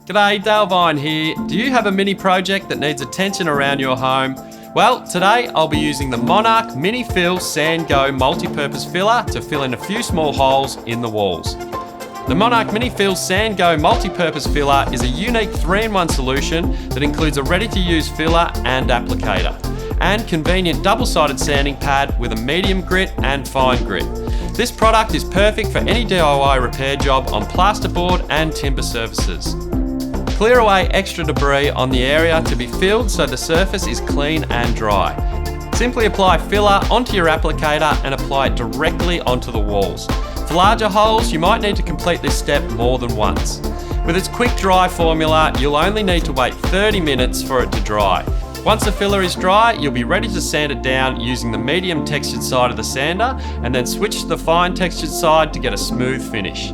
G'day, Dale Vine here. Do you have a mini project that needs attention around your home? Well, today I'll be using the Monarch Mini Fill Sand Go multi-purpose filler to fill in a few small holes in the walls. The Monarch Mini Fill Sand Go multi-purpose filler is a unique 3-in-1 solution that includes a ready-to-use filler and applicator, and convenient double-sided sanding pad with a medium grit and fine grit. This product is perfect for any DIY repair job on plasterboard and timber surfaces. Clear away extra debris on the area to be filled so the surface is clean and dry. Simply apply filler onto your applicator and apply it directly onto the walls. For larger holes, you might need to complete this step more than once. With its quick dry formula, you'll only need to wait 30 minutes for it to dry. Once the filler is dry, you'll be ready to sand it down using the medium textured side of the sander and then switch to the fine textured side to get a smooth finish.